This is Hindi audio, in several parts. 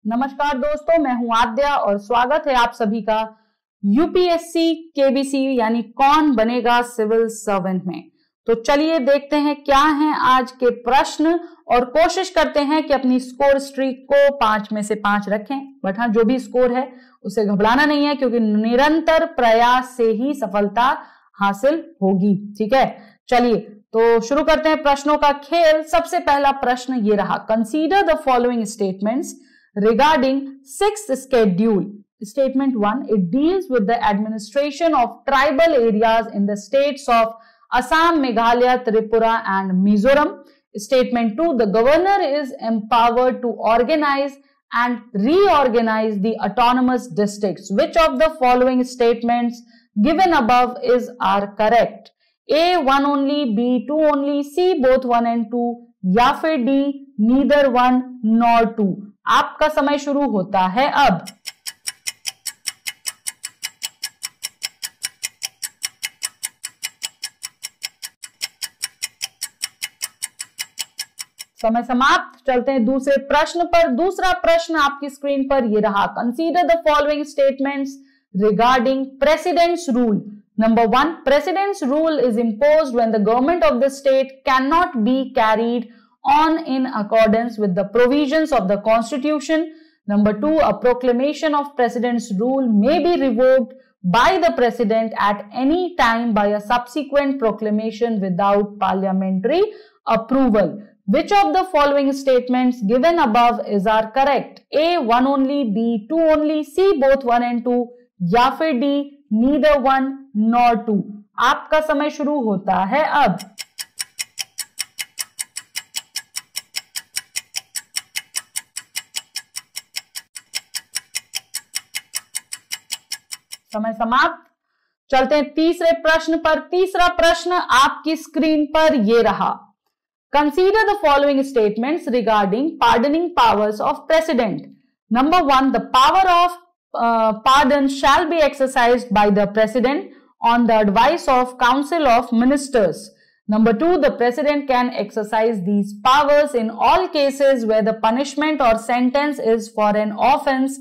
नमस्कार दोस्तों, मैं हूं आद्या और स्वागत है आप सभी का यूपीएससी केबीसी यानी कौन बनेगा सिविल सर्वेंट में। तो चलिए देखते हैं क्या हैं आज के प्रश्न और कोशिश करते हैं कि अपनी स्कोर स्ट्रीक को 5 में से 5 रखें। बट हाँ, जो भी स्कोर है उसे घबराना नहीं है क्योंकि निरंतर प्रयास से ही सफलता हासिल होगी। ठीक है, चलिए तो शुरू करते हैं प्रश्नों का खेल। सबसे पहला प्रश्न ये रहा, consider the following statements regarding sixth schedule. Statement 1, it deals with the administration of tribal areas in the states of Assam, Meghalaya, Tripura and Mizoram. Statement 2, the governor is empowered to organize and reorganize the autonomous districts. Which of the following statements given above are correct? A, 1 only, B, 2 only, C, both 1 and 2 या फिर D, neither 1 nor 2। आपका समय शुरू होता है अब। समय समाप्त। चलते हैं दूसरे प्रश्न पर। दूसरा प्रश्न आपकी स्क्रीन पर ये रहा, consider the following statements regarding presidents rule. Number 1, president's rule is imposed when the government of the state cannot be carried on in accordance with the provisions of the constitution. Number 2, a proclamation of president's rule may be revoked by the president at any time by a subsequent proclamation without parliamentary approval. Which of the following statements given above are correct? A, 1 only, B, 2 only, C, both 1 and 2 या फिर D, neither 1 nor 2। आपका समय शुरू होता है अब। समय समाप्त। चलते हैं तीसरे प्रश्न पर। तीसरा प्रश्न आपकी स्क्रीन पर ये रहा, consider the following statements regarding pardoning powers of president. Number 1, the power of pardon shall be exercised by the president on the advice of council of ministers. Number 2, the president can exercise these powers in all cases where the punishment or sentence is for an offense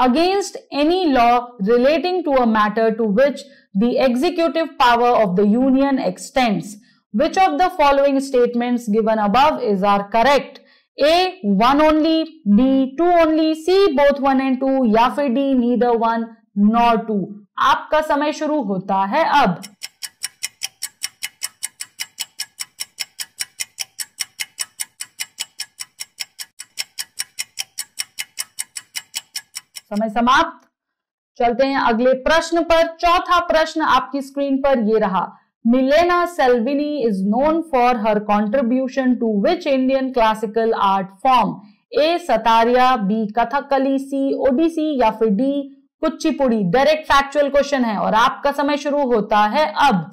against any law relating to a matter to which the executive power of the union extends. Which of the following statements given above are correct? A, 1 only, B, 2 only, C, both 1 and 2 या फिर D, neither 1 nor 2। आपका समय शुरू होता है अब। समय समाप्त। चलते हैं अगले प्रश्न पर। चौथा प्रश्न आपकी स्क्रीन पर ये रहा, Milena Salvini is known for her contribution to which Indian classical art form? A, Satariya, B, Kathakali, C, Odissi या फिर D, Kuchipudi. Direct factual question है और आपका समय शुरू होता है अब।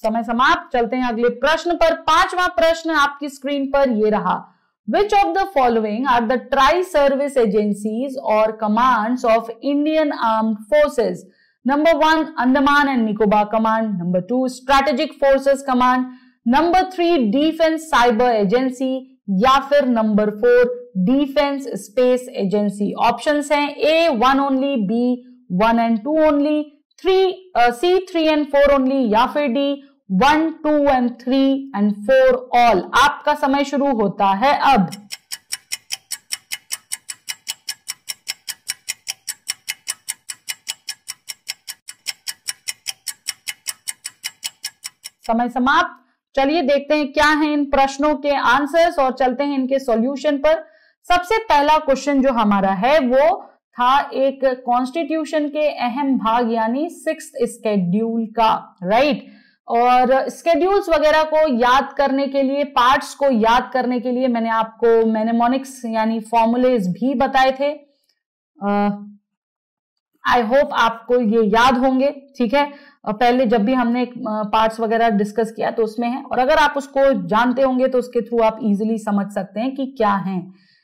समय समाप्त। चलते हैं अगले प्रश्न पर। पांचवा प्रश्न आपकी स्क्रीन पर ये रहा, Which of the following are the tri-service agencies or commands of Indian Armed Forces? Number 1, Andaman and Nicobar Command. Number 2, Strategic Forces Command. Number 3, Defense Cyber Agency या फिर Number 4, Defense Space Agency। Options हैं A, 1 only, B, 1 and 2 only, C, 3 and 4 only या फिर D, 1, 2 and 3 and 4 all। आपका समय शुरू होता है अब। समय समाप्त। चलिए देखते हैं क्या हैं इन प्रश्नों के आंसर्स और चलते हैं इनके सॉल्यूशन पर। सबसे पहला क्वेश्चन जो हमारा है वो था एक कॉन्स्टिट्यूशन के अहम भाग यानी 6th स्केड्यूल का, राइट। और स्केड्यूल्स वगैरह को याद करने के लिए, पार्ट्स को याद करने के लिए मैंने आपको मैनेमोनिक्स यानी फॉर्मूलेज भी बताए थे। आई होप आपको ये याद होंगे। ठीक है, पहले जब भी हमने पार्ट्स वगैरह डिस्कस किया तो उसमें है, और अगर आप उसको जानते होंगे तो उसके थ्रू आप इजीली समझ सकते हैं कि क्या है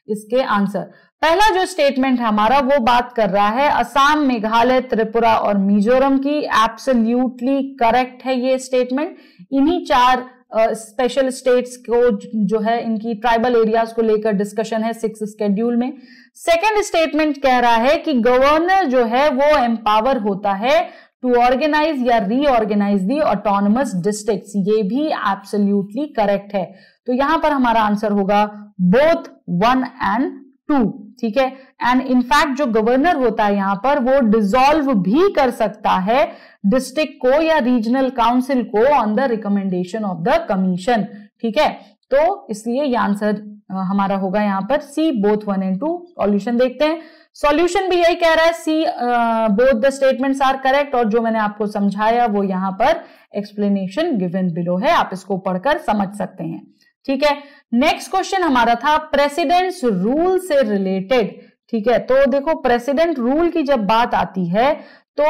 इसके आंसर। पहला जो स्टेटमेंट है हमारा वो बात कर रहा है असम, मेघालय, त्रिपुरा और मिजोरम की। एब्सोल्युटली करेक्ट है ये स्टेटमेंट। इन्हीं 4 स्पेशल स्टेट्स को जो है इनकी ट्राइबल एरियाज को लेकर डिस्कशन है 6 शेड्यूल में। सेकेंड स्टेटमेंट कह रहा है कि गवर्नर जो है वो एम्पावर होता है टू ऑर्गेनाइज या रीऑर्गेनाइज दी ऑटोनमस डिस्ट्रिक्ट्स। ये भी एब्सोल्युटली करेक्ट है। तो यहां पर हमारा आंसर होगा बोथ 1 and 2। ठीक है। एंड इनफैक्ट जो गवर्नर होता है यहां पर वो डिसॉल्व भी कर सकता है डिस्ट्रिक्ट को या रीजनल काउंसिल को on the recommendation of the commission. ठीक है। तो इसलिए ये आंसर हमारा होगा यहां पर सी, बोथ 1 and 2। सॉल्यूशन देखते हैं। सॉल्यूशन भी यही कह रहा है C, both the statements are correct. और जो मैंने आपको समझाया वो यहां पर एक्सप्लेनेशन गिवन बिलो है, आप इसको पढ़कर समझ सकते हैं। ठीक है। नेक्स्ट क्वेश्चन हमारा था प्रेसिडेंट्स रूल से रिलेटेड। ठीक है। तो देखो प्रेसिडेंट रूल की जब बात आती है तो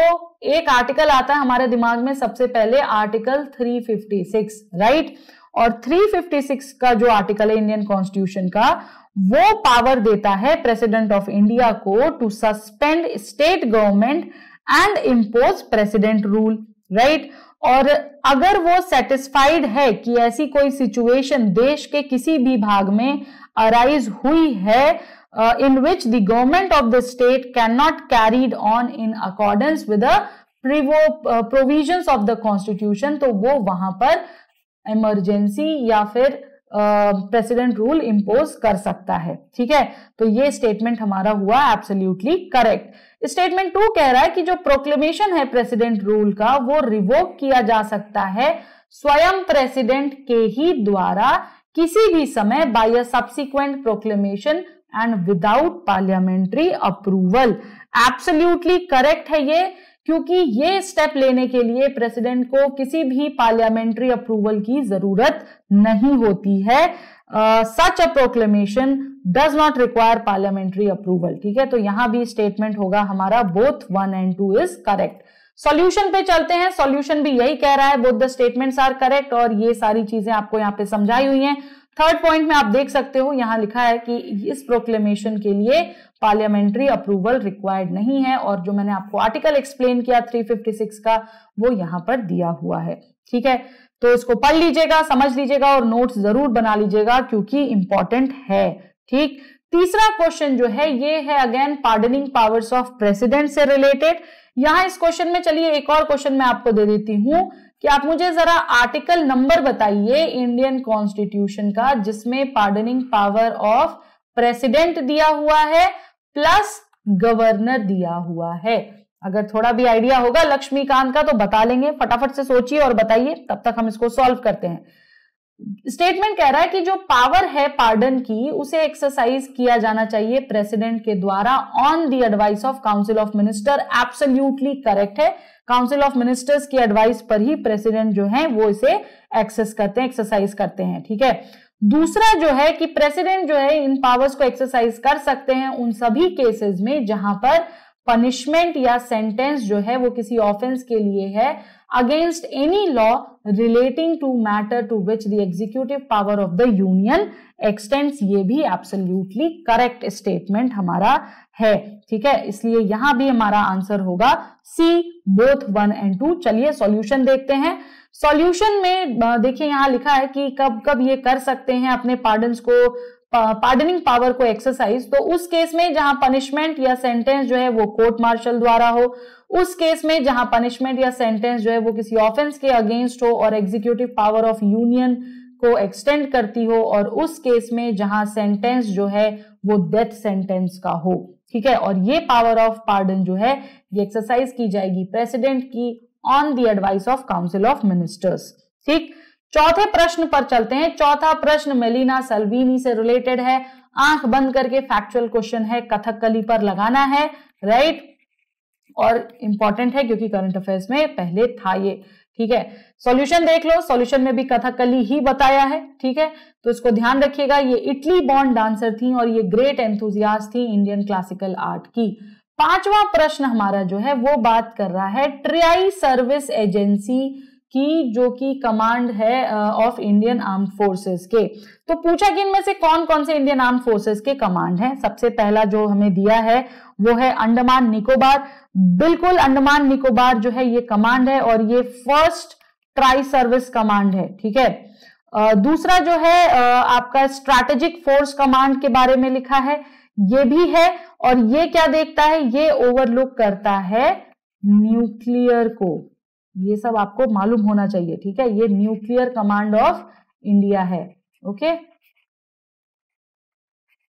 एक आर्टिकल आता है हमारे दिमाग में सबसे पहले, आर्टिकल 356, राइट। और 356 का जो आर्टिकल है इंडियन कॉन्स्टिट्यूशन का, वो पावर देता है प्रेसिडेंट ऑफ इंडिया को to suspend state government and impose president rule, right. और अगर वो सेटिस्फाइड है कि ऐसी कोई सिचुएशन देश के किसी भी भाग में अराइज हुई है in which the government of the state cannot carried on in accordance with the provisions of the constitution, तो वो वहां पर इमरजेंसी या फिर प्रेसिडेंट रूल इंपोज कर सकता है। ठीक है। तो ये स्टेटमेंट हमारा हुआ एब्सोल्युटली करेक्ट। स्टेटमेंट 2 कह रहा है कि जो प्रोक्लेमेशन है प्रेसिडेंट रूल का वो रिवोक किया जा सकता है स्वयं प्रेसिडेंट के ही द्वारा किसी भी समय by a subsequent proclamation and without parliamentary approval. Absolutely correct है ये, क्योंकि ये स्टेप लेने के लिए प्रेसिडेंट को किसी भी पार्लियामेंट्री अप्रूवल की जरूरत नहीं होती है। Such a proclamation does not require parliamentary approval. ठीक है। तो यहां भी स्टेटमेंट होगा हमारा both 1 and 2 is correct. Solution पे चलते हैं। सॉल्यूशन भी यही कह रहा है both the statements are correct, और ये सारी चीजें आपको यहाँ पे समझाई हुई हैं। थर्ड पॉइंट में आप देख सकते हो यहां लिखा है कि इस प्रोक्लेमेशन के लिए पार्लियामेंट्री अप्रूवल रिक्वायर्ड नहीं है, और जो मैंने आपको आर्टिकल एक्सप्लेन किया 356 का वो यहां पर दिया हुआ है। ठीक है। तो इसको पढ़ लीजिएगा, समझ लीजिएगा और नोट्स जरूर बना लीजिएगा क्योंकि इंपॉर्टेंट है। ठीक। तीसरा क्वेश्चन जो है ये है again pardoning powers of president से रिलेटेड। यहां इस क्वेश्चन में चलिए एक और क्वेश्चन मैं आपको दे देती हूं कि आप मुझे जरा आर्टिकल नंबर बताइए इंडियन कॉन्स्टिट्यूशन का जिसमें पार्डनिंग पावर ऑफ प्रेसिडेंट दिया हुआ है प्लस गवर्नर दिया हुआ है। अगर थोड़ा भी आइडिया होगा लक्ष्मीकांत का तो बता लेंगे, फटाफट से सोचिए और बताइए, तब तक हम इसको सॉल्व करते हैं। स्टेटमेंट कह रहा है कि जो पावर है पार्डन की उसे एक्सरसाइज किया जाना चाहिए प्रेसिडेंट के द्वारा on the advice of council of minister. Absolutely correct है। काउंसिल ऑफ मिनिस्टर्स की एडवाइस पर ही प्रेसिडेंट जो है वो इसे एक्सेस करते हैं, एक्सरसाइज करते हैं। ठीक है। दूसरा जो है कि प्रेसिडेंट जो है इन पावर्स को एक्सरसाइज कर सकते हैं उन सभी केसेस में जहां पर पनिशमेंट या सेंटेंस जो है वो किसी ऑफेंस के लिए है against any law relating to matter to which the executive power of the union extends. ये भी एब्सोल्युटली करेक्ट स्टेटमेंट हमारा है। ठीक है। इसलिए यहां भी हमारा आंसर होगा सी, बोथ 1 and 2। चलिए सॉल्यूशन देखते हैं। सॉल्यूशन में देखिए यहां लिखा है कि कब कब ये कर सकते हैं अपने पार्डन्स को, पार्डनिंग पावर को एक्सरसाइज। तो उस केस में जहां पनिशमेंट या सेंटेंस जो है वो कोर्ट मार्शल द्वारा हो, उस केस में जहां पनिशमेंट या सेंटेंस जो है वो किसी ऑफेंस के अगेंस्ट हो और एग्जीक्यूटिव पावर ऑफ यूनियन को एक्सटेंड करती हो, और उस केस में जहां सेंटेंस जो है वो डेथ सेंटेंस का हो। ठीक है। और ये पावर ऑफ पार्डन जो है ये एक्सरसाइज की जाएगी प्रेसिडेंट की on the advice of council of ministers. ठीक। चौथे प्रश्न पर चलते हैं। चौथा प्रश्न मेलिना सल्वीनी से रिलेटेड है। आंख बंद करके फैक्चुअल क्वेश्चन है, कथकली पर लगाना है, राइट। और इंपॉर्टेंट है क्योंकि करंट अफेयर्स में पहले था ये। ठीक है। सॉल्यूशन देख लो, सॉल्यूशन में भी कथकली ही बताया है। ठीक है। तो इसको ध्यान रखिएगा। ये इटली बॉर्न डांसर थी और ये ग्रेट एंथुजियास्ट थी इंडियन क्लासिकल आर्ट की। पांचवा प्रश्न हमारा जो है वो बात कर रहा है ट्रियाई सर्विस एजेंसी की जो कि कमांड है ऑफ इंडियन आर्म फोर्सेस के। तो पूछा कि इनमें से कौन कौन से इंडियन आर्म फोर्सेस के कमांड हैं। सबसे पहला जो हमें दिया है वो है अंडमान निकोबार। बिल्कुल, अंडमान निकोबार जो है ये कमांड है और ये फर्स्ट ट्राई सर्विस कमांड है, ठीक है। दूसरा जो है आपका स्ट्रैटेजिक फोर्स कमांड के बारे में लिखा है, ये भी है। और ये क्या देखता है, ये ओवरलुक करता है न्यूक्लियर को। ये सब आपको मालूम होना चाहिए, ठीक है। ये न्यूक्लियर कमांड ऑफ इंडिया है, ओके,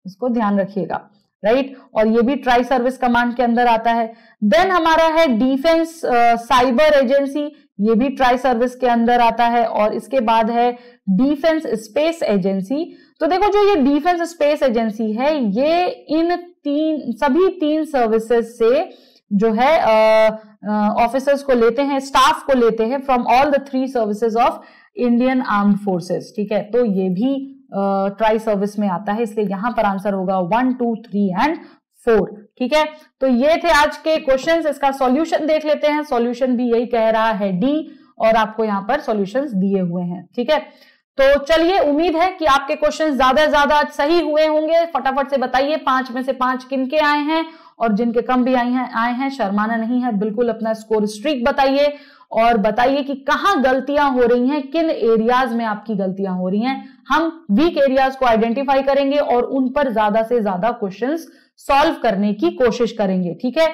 इसको ध्यान रखिएगा, राइट। और ये भी ट्राई सर्विस कमांड के अंदर आता है। देन हमारा है डिफेंस साइबर एजेंसी, ये भी ट्राई सर्विस के अंदर आता है। और इसके बाद है डिफेंस स्पेस एजेंसी। तो देखो, जो ये डिफेंस स्पेस एजेंसी है, ये इन सभी तीन सर्विसेज से जो है ऑफिसर्स को लेते हैं, स्टाफ को लेते हैं from all the 3 services of Indian armed forces, ठीक है। तो ये भी ट्राई सर्विस में आता है, इसलिए यहां पर आंसर होगा 1, 2, 3 एंड 4, ठीक है। तो ये थे आज के क्वेश्चंस। इसका सॉल्यूशन देख लेते हैं। सॉल्यूशन भी यही कह रहा है डी, और आपको यहां पर सॉल्यूशंस दिए हुए हैं, ठीक है। तो चलिए, उम्मीद है कि आपके क्वेश्चंस ज्यादा से ज्यादा सही हुए होंगे। फटाफट से बताइए 5 में से 5 किनके आए हैं, और जिनके कम भी आए हैं शर्माना नहीं है, बिल्कुल अपना स्कोर स्ट्रीक बताइए और बताइए कि कहां गलतियां हो रही हैं, किन एरियाज में आपकी गलतियां हो रही हैं। हम वीक एरियाज को आइडेंटिफाई करेंगे और उन पर ज्यादा से ज्यादा क्वेश्चंस सॉल्व करने की कोशिश करेंगे, ठीक है।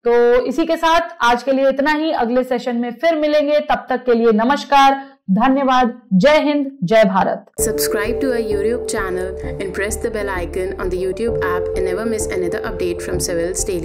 तो इसी के साथ आज के लिए इतना ही। अगले सेशन में फिर मिलेंगे, तब तक के लिए नमस्कार, धन्यवाद, जय हिंद, जय Bharat. Subscribe to our YouTube channel and press the bell icon on the YouTube app and never miss another update from Civil's Daily.